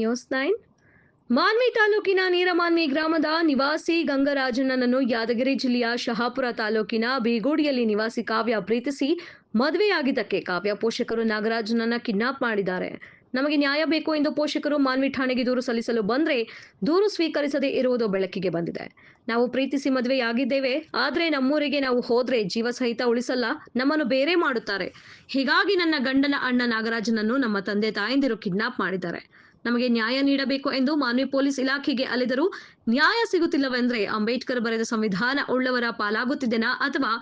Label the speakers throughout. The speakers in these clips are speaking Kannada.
Speaker 1: ನ್ಯೂಸ್ 9 ಮಾನ್ವಿ ತಾಲೂಕಿನ ನೀರಮಾನ್ವಿ ಗ್ರಾಮದ ನಿವಾಸಿ ಗಂಗರಾಜನನ್ನು ಯಾದಗಿರಿ ಜಿಲ್ಲೆಯ ಶಹಾಪುರ ತಾಲೂಕಿನ ಬೀಗೋಡಿಯಲ್ಲಿ ನಿವಾಸಿ ಕಾವ್ಯ ಪ್ರೀತಿಸಿ ಮದುವೆಯಾಗಿದ್ದಕ್ಕೆ ಕಾವ್ಯ ಪೋಷಕರು ನಾಗರಾಜನನ್ನ ಕಿಡ್ನಾಪ್ ಮಾಡಿದ್ದಾರೆ. ನಮಗೆ ನ್ಯಾಯ ಬೇಕು ಎಂದು ಪೋಷಕರು ಮಾನ್ವಿ ಠಾಣೆಗೆ ದೂರು ಸಲ್ಲಿಸಲು ಬಂದ್ರೆ ದೂರು ಸ್ವೀಕರಿಸದೇ ಇರುವುದು ಬೆಳಕಿಗೆ ಬಂದಿದೆ. ನಾವು ಪ್ರೀತಿಸಿ ಮದುವೆಯಾಗಿದ್ದೇವೆ, ಆದ್ರೆ ನಮ್ಮೂರಿಗೆ ನಾವು ಹೋದ್ರೆ ಜೀವ ಸಹಿತ ಉಳಿಸಲ್ಲ, ನಮ್ಮನ್ನು ಬೇರೆ ಮಾಡುತ್ತಾರೆ. ಹೀಗಾಗಿ ನನ್ನ ಗಂಡನ ಅಣ್ಣ ನಾಗರಾಜನನ್ನು ನಮ್ಮ ತಂದೆ ತಾಯಂದಿರು ಕಿಡ್ನಾಪ್ ಮಾಡಿದ್ದಾರೆ. ನಮಗೆ ನ್ಯಾಯ ನೀಡಬೇಕು ಎಂದು ಮಾನ್ವಿ ಪೊಲೀಸ್ ಇಲಾಖೆಗೆ ಅಲೆದರೂ ನ್ಯಾಯ ಸಿಗುತ್ತಿಲ್ಲವೆಂದ್ರೆ ಅಂಬೇಡ್ಕರ್ ಬರೆದ ಸಂವಿಧಾನ ಉಳ್ಳವರ ಪಾಲಾಗುತ್ತಿದೆನಾ ಅಥವಾ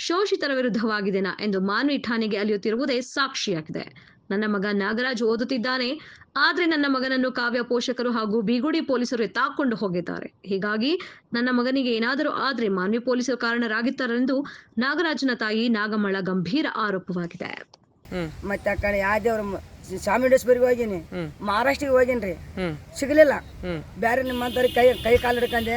Speaker 1: ಶೋಷಿತರ ವಿರುದ್ಧವಾಗಿದೆನಾ ಎಂದು ಮಾನ್ವಿ ಠಾಣೆಗೆ ಅಲೆಯುತ್ತಿರುವುದೇ ಸಾಕ್ಷಿಯಾಗಿದೆ. ನನ್ನ ಮಗ ನಾಗರಾಜ್ ಓದುತ್ತಿದ್ದಾನೆ, ಆದ್ರೆ ನನ್ನ ಮಗನನ್ನು ಕಾವ್ಯ ಪೋಷಕರು ಹಾಗೂ ಬೀಗುಡಿ ಪೊಲೀಸರು ಎತ್ತಾಕೊಂಡು ಹೋಗಿದ್ದಾರೆ. ಹೀಗಾಗಿ ನನ್ನ ಮಗನಿಗೆ ಏನಾದರೂ ಆದ್ರೆ ಮಾನ್ವಿ ಪೊಲೀಸರು ಕಾರಣರಾಗಿದ್ದಾರೆಂದು ನಾಗರಾಜನ ತಾಯಿ ನಾಗಮ್ಮಳ ಗಂಭೀರ ಆರೋಪವಾಗಿದೆ.
Speaker 2: ಮತ್ತೆ ಆ ಕಡೆ ಯಾವ ದೇವ್ರ ಚಾಮುಂಡೇಶ್ವರಿಗೆ ಹೋಗಿನಿ, ಮಹಾರಾಷ್ಟ್ರಿಗೆ ಹೋಗಿನ್ರಿ, ಸಿಗ್ಲಿಲ್ಲ. ಬೇರೆ ನಿಮ್ಮಂತವ್ರಿಗೆ ಕೈ ಕಾಲು ಹಿಡ್ಕಂದೆ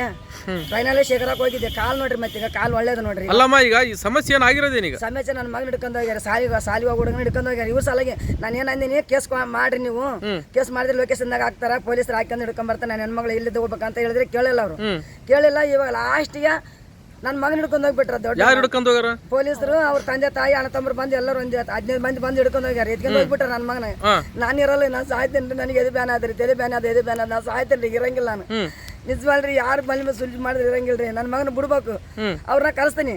Speaker 2: ಫೈನಲ್ ಶೇಖರಕ್ಕೆ ಹೋಗಿದ್ದೆ. ಕಾಲ್ ನೋಡ್ರಿ, ಮತ್ತೆ ಈಗ ಕಾಲ್ ಒಳ್ಳೇದು ನೋಡ್ರಿ.
Speaker 3: ಅಲ್ಲಮ್ಮ, ಈಗ ಈ ಸಮಸ್ಯೆ ಏನಾಗಿರೋದೇನೀಗ? ಸಮಸ್ಯೆ
Speaker 2: ನನ್ನ ಮಗನ ಹಿಡ್ಕೊಂಡು ಹೋಗ್ಯಾರ, ಸಾಲಿಗೆ ಹೋಗಿ ಹುಡುಗನ ಹಿಡ್ಕೊಂಡು ಹೋಗ್ಯಾರ. ಇವ್ರ ಸಲಾಗಿ ನಾನು ಏನಂದಿನಿ, ಕೇಸ್ ಮಾಡ್ರಿ, ನೀವು ಕೇಸ್ ಮಾಡಿದ್ರೆ ಲೊಕೇಶನ್ದಾಗ ಹಾಕ್ತಾರ, ಪೊಲೀಸರು ಹಾಕೊಂಡು ಹಿಡ್ಕೊಂಡ್ ಬರ್ತಾರೆ. ನನ್ನ ಹೆಣ್ಮಗಳು ಇಲ್ಲಿದ್ದು ಹೋಗ್ಬೇಕಂತ ಹೇಳಿದ್ರೆ ಕೇಳಿಲ್ಲ ಅವರು, ಕೇಳಿಲ್ಲ. ಇವಾಗ ಲಾಸ್ಟಿಗೆ ನನ್ನ ಮಗನ ಹಿಡ್ಕೊಂಡು ಹೋಗ್ಬಿಟ್ರ. ದೊಡ್ಡ ಪೊಲೀಸರು ಅವ್ರ ತಂದೆ ತಾಯಿ ಅಣ್ಣ ತಮ್ಮರು ಬಂದು ಎಲ್ಲರೂ ಒಂದು 15 ಮಂದಿ ಬಂದು ಹಿಡ್ಕೊಂಡು ಹೋಗ್ಯಾರ, ಎತ್ಕೊಂಡು ಹೋಗ್ಬಿಟ್ರ. ನನ್ನ ಮಗನ ನಾನು ಇರಲ್ಲ, ನಾನು ಸಾಯ್ತೇನ್ರಿ, ನನಗೆ ಎದೆ ಬ್ಯಾನ್ ಆದ್ರಿ, ತಲೆ ಬ್ಯಾನ್ ಆದ, ಎದೆ ಬ್ಯಾನ್ ಆದ, ನಾನು ಸಾಯ್ತೇನ್ರಿ, ಇರಂಗಿಲ್ಲ. ನಾನು ನಿಜವಾಳ್ರಿ, ಯಾರು ಮನೆ ಮೇಲೆ ಸುಳ್ಳು ಮಾಡಿದ್ರೆ ಇರಂಗಿಲ್ರಿ. ನನ್ನ ಮಗನ ಬಿಡ್ಬೇಕು, ಅವ್ರನ್ನ ಕಳಿಸ್ತೀನಿ,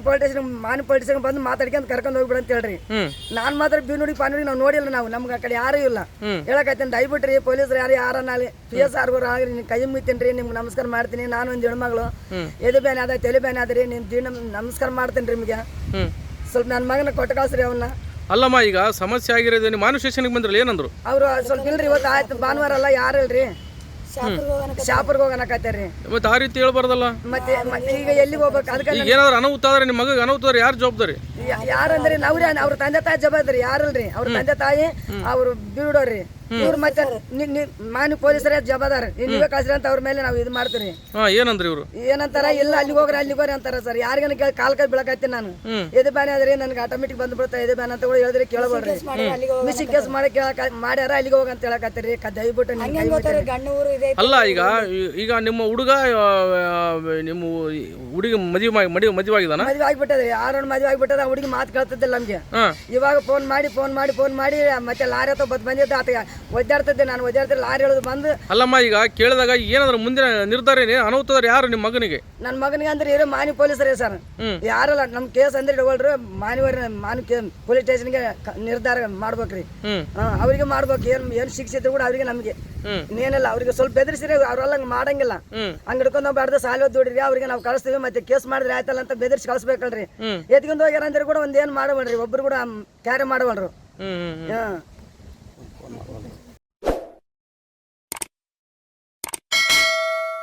Speaker 2: ಪೊಲಿಟಿಷನ್ ಮಾನ್ಯ ಪೊಲಿಟಿಷನ್ ಬಂದು ಮಾತಾಡ್ಕೊಂಡು ಕರ್ಕೊಂಡು ಹೋಗ್ಬಿಡ ಅಂತ ಹೇಳ್ರಿ. ನಾನ್ ಮಾತ್ರ ಬೀನುಡಿ ಪಾನುಡಿ ನಾವು ನೋಡಿಲ್ಲ, ನಮ್ಗೆ ಆ ಕಡೆ ಯಾರು ಇಲ್ಲ. ಹೇಳಕತ್ತೇನೆ, ದಯವಿಟ್ರಿ ಪೊಲೀಸರು ಯಾರನ್ನಾಲಿ PSR ಆಗ್ರಿ, ಕೈ ಮುಗಿತೀನಿ, ನಿಮ್ಗೆ ನಮಸ್ಕಾರ ಮಾಡ್ತೀನಿ. ನಾನು ಒಂದು ಹೆಣ್ಮಗಳು, ಎದೆ ಬ್ಯಾನ್ ಆದ, ತಲೆ ಬ್ಯಾನ್ ಆದ್ರಿ, ನಿಮ್ ನಮಸ್ಕಾರ ಮಾಡ್ತೇನೆ ರೀ. ನಿಮಗೆ ಸ್ವಲ್ಪ ನನ್ನ ಮಗನ ಕೊಟ್ಟು ಕಳ್ಸ್ರಿ ಅವನ್ನ.
Speaker 3: ಅಲ್ಲಮ್ಮ, ಈಗ ಸಮಸ್ಯೆ ಆಗಿರೋದು ಮಾನ್ಯ ಸ್ಟೇಷನ್ಗೆ ಬಂದ್ರಲ್ಲ, ಏನಂದ್ರು ಅವ್ರು?
Speaker 2: ಸ್ವಲ್ಪ ಇಲ್ರಿ, ಇವತ್ತು ಆಯ್ತು ಭಾನುವಾರ ಅಲ್ಲ, ಯಾರು ಇಲ್ರಿ, ಶಾಪುರ್ಗೆ ಹೋಗನಕತ್ತಾರ್ರಿ.
Speaker 3: ಮತ್ತೆ ಆ ರೀತಿ ಹೇಳ್ಬಾರ್ದಲ್ಲ. ಮತ್ತೆ
Speaker 2: ಈಗ ಎಲ್ಲಿಗೆ ಹೋಗ್ಬೇಕು? ಅದಕ್ಕೆ
Speaker 3: ಏನಾದ್ರು ಅನಾಹುತ ಆದ್ರೆ ನಿಮ್ಮ ಮಗ ಅನಾಹುತ ಯಾರು ಜವಾಬ್ದಾರಿ?
Speaker 2: ಯಾರಂದ್ರಿ ನಾವ್ರಿ, ಅವ್ರ ತಂದೆ ತಾಯಿ ಜವಾಬ್ದಾರಿ. ಯಾರಲ್ರಿ, ಅವ್ರ ತಂದೆ ತಾಯಿ ಅವ್ರು ಬಿಡೋರಿ. ಇವ್ರು ಮತ್ತೆ ಮಾನ್ಯ ಪೊಲೀಸರೇ ಜವಾಬ್ದಾರ, ನೀವೇ ಕಳ್ಸ್ರಿ ಅಂತ ಅವ್ರ ಮೇಲೆ ನಾವು ಇದು ಮಾಡ್ತೀವಿ.
Speaker 3: ಏನಂದ್ರಿ ಇವ್ರು?
Speaker 2: ಏನಂತಾರ, ಎಲ್ಲ ಅಲ್ಲಿಗೆ ಹೋಗ್ರಿ ಅಂತಾರ ಸರ್. ಯಾರಿಗನ ಕೇಳಿ ಕಾಲ್ ಕೈ ಬೀಳಕತ್ತೀನಿ ನಾನು. ಎದೆ ಬ್ಯಾನ್ ಆದ್ರಿ, ನನ್ಗೆ ಆಟೋಮೆಟಿಕ್ ಬಂದ್ ಬಿಡ್ತಾ ಎದೆ ಬ್ಯಾನ್ ಅಂತ ಹೇಳಿದ್ರೆ ಕೇಳಬೇಡ್ರಿ. ಮಿಸ್ಸಿಂಗ್ ಕೇಸ್ ಮಾಡ್ಯಾರ, ಅಲ್ಲಿಗೆ ಹೋಗಂತ ಹೇಳಕತ್ತೀರಿ. ದಯವಿಟ್ಟು
Speaker 3: ಅಲ್ಲ, ಈಗ ನಿಮ್ಮ ಹುಡುಗ ಹುಡುಗಿ ಮದುವೆ ಆಗಿದಾನ?
Speaker 2: ಮದುವೆ ಆಗ್ಬಿಟ್ಟದ್ರಿ, 6 ಮದುವೆ ಆಗ್ಬಿಟ್ಟದ. ಹುಡುಗಿ ಮಾತು ಕೇಳ್ತಿದ್ದಿಲ್ಲ ನಮ್ಗೆ. ಇವಾಗ ಫೋನ್ ಮಾಡಿ ಮತ್ತೆ ಲಾರಿ ಹತ್ತ ಬಂದಿದ್ದ, ಆತ ಒದ್ದಾಡ್ತಿದ್ದೆ. ನಾನು ಒದ್ದಾಡ್ತಿದ್ದೆ, ಲಾರಿ ಹೇಳೋದು ಬಂದು.
Speaker 3: ಅಲ್ಲಮ್ಮ, ಈಗ ಕೇಳಿದಾಗ ಏನಾದ್ರು ಮುಂದಿನ ನಿರ್ಧಾರ ಅನಾಹುತದಾರ ಯಾರು ನಿಮ್ಮ ಮಗನಿಗೆ?
Speaker 2: ನನ್ನ ಮಗನಿಗೆ ಅಂದ್ರೆ ಇರೋ ಮಾನ್ಯ ಪೊಲೀಸರೇ ಸರ್, ಯಾರಲ್ಲ. ನಮ್ ಕೇಸ್ ಅಂದ್ರೆ ಇಡವಲ್ರಿ, ಮಾನ್ಯ ಪೊಲೀಸ್ ಸ್ಟೇಷನ್ಗೆ ನಿರ್ಧಾರ ಮಾಡ್ಬೇಕ್ರಿ. ಅವ್ರಿಗೆ ಮಾಡ್ಬೇಕು, ಏನ್ ಶಿಕ್ಷೆ ಇದ್ರು ಕೂಡ ಅವ್ರಿಗೆ ನಮ್ಗೆ ಇನ್ನೇನಿಲ್ಲ. ಅವ್ರಿಗೆ ಸ್ವಲ್ಪ ಬೆದರಿಸಿರಿ, ಅವ್ರೆಲ್ಲ ಮಾಡಂಗಿಲ್ಲ. ಹಂಗ ಹಿಡ್ಕೊಂಡು ಹೋಗ್ಬಾರ್ದು, ಸಾಲ ದುಡ್ರಿ, ಅವ್ರಿಗೆ ನಾವು ಕಳಿಸ್ತೀವಿ. ಮತ್ತೆ ಕೇಸ್ ಮಾಡಿದ್ರೆ ಆಯ್ತಲ್ಲ ಅಂತ ಬೆದರಿಸಿ ಕಳ್ಸ್ಬೇಕಲ್ರಿ. ಎತ್ಕೊಂಡು ಹೋಗ್ಯಾರ ಅಂದ್ರೆ ಕೂಡ ಒಂದೇನ್ ಮಾಡಬೇಡ್ರಿ, ಒಬ್ರು ಕೂಡ ಕ್ಯಾರಿ ಮಾಡವಲ್ರು.